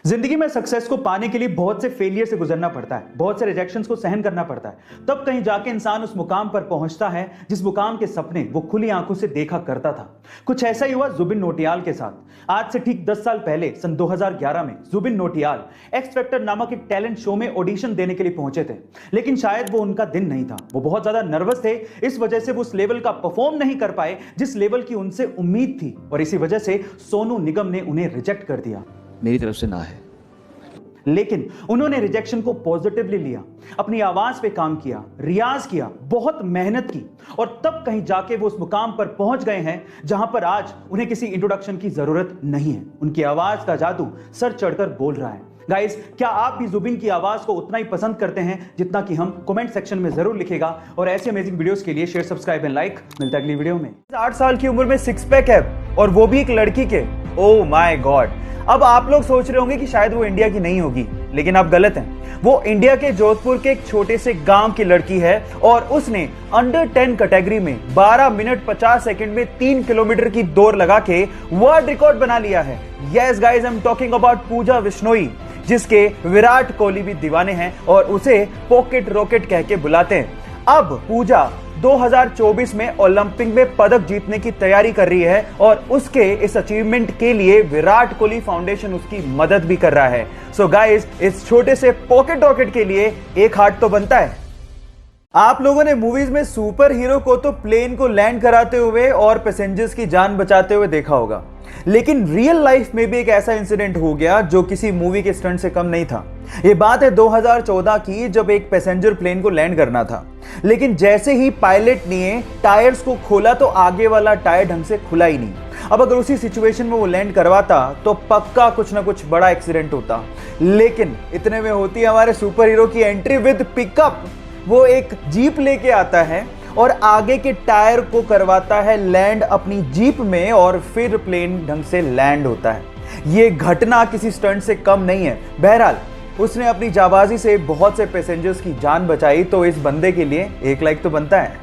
जिंदगी में सक्सेस को पाने के लिए बहुत से फेलियर से गुजरना पड़ता है, बहुत से रिजेक्शंस को सहन करना पड़ता है। तब कहीं जाके इंसान उस मुकाम पर पहुंचता है जिस मुकाम के सपने वो खुली आंखों से देखा करता था। कुछ ऐसा ही हुआ जुबिन नौटियाल के साथ। आज से ठीक 10 साल पहले सन 2011 में जुबिन नौटियाल एक्स फैक्टर नामक एक टैलेंट शो में ऑडिशन देने के लिए पहुंचे थे, लेकिन शायद वो उनका दिन नहीं था। वो बहुत ज्यादा नर्वस थे, इस वजह से वो उस लेवल का परफॉर्म नहीं कर पाए जिस लेवल की उनसे उम्मीद थी, और इसी वजह से सोनू निगम ने उन्हें रिजेक्ट कर दिया। मेरी तरफ से ना है। लेकिन उन्होंने रिजेक्शन को पॉजिटिवली लिया, अपनी आवाज पे काम किया, रियाज किया, बहुत मेहनत की, और तब कहीं जाके वो उस मुकाम पर पहुंच गए हैं जहां पर आज उन्हें किसी इंट्रोडक्शन की जरूरत नहीं है। उनकी आवाज का जादू सर चढ़कर बोल रहा है। गाइस, क्या आप भी जुबिन की आवाज को उतना ही पसंद करते हैं जितना कि हम? कमेंट सेक्शन में जरूर लिखेगा, और ऐसे अमेजिंग वीडियोस के लिए शेयर, सब्सक्राइब एंड लाइक। मिलता है अगली वीडियो में। 8 साल की उम्र में 6 पैक है, और वो भी एक लड़की के। Oh my God. अब आप लोग सोच रहे होंगे कि शायद वो इंडिया की नहीं होगी, लेकिन आप गलत हैं। वो इंडिया के जोधपुर के एक छोटे से गांव की लड़की है, और उसने अंडर 10 कैटेगरी में 12 मिनट 50 सेकंड में 3 किलोमीटर की दौड़ लगा के वर्ल्ड रिकॉर्ड बना लिया है। Yes guys, I am talking about Pooja Bishnoi, जिसके विराट कोहली भी दीवाने हैं और उसे पॉकेट रॉकेट कह के बुलाते हैं। अब पूजा 2024 में ओलंपिक में पदक जीतने की तैयारी कर रही है, और उसके इस अचीवमेंट के लिए विराट कोहली फाउंडेशन उसकी मदद भी कर रहा है। सो गाइस, इस छोटे से पॉकेट रॉकेट के लिए एक हार्ट तो बनता है। आप लोगों ने मूवीज में सुपर हीरो को तो प्लेन को लैंड कराते हुए और पैसेंजर्स की जान बचाते हुए देखा होगा, लेकिन रियल लाइफ में भी एक ऐसा इंसिडेंट हो गया जो किसी मूवी के स्टंट से कम नहीं था। ये बात है 2014 की, जब एक पैसेंजर प्लेन को लैंड करना था, लेकिन जैसे ही पायलट ने टायर्स को खोला तो आगे वाला टायर ढंग से खुला ही नहीं। अब अगर उसी सिचुएशन में वो लैंड करवाता तो पक्का कुछ ना कुछ बड़ा एक्सीडेंट होता, लेकिन इतने में होती है हमारे सुपर हीरो की एंट्री विद पिकअप। वो एक जीप लेके आता है और आगे के टायर को करवाता है लैंड अपनी जीप में, और फिर प्लेन ढंग से लैंड होता है। ये घटना किसी स्टंट से कम नहीं है। बहरहाल, उसने अपनी जाबाजी से बहुत से पैसेंजर्स की जान बचाई, तो इस बंदे के लिए एक लाइक तो बनता है।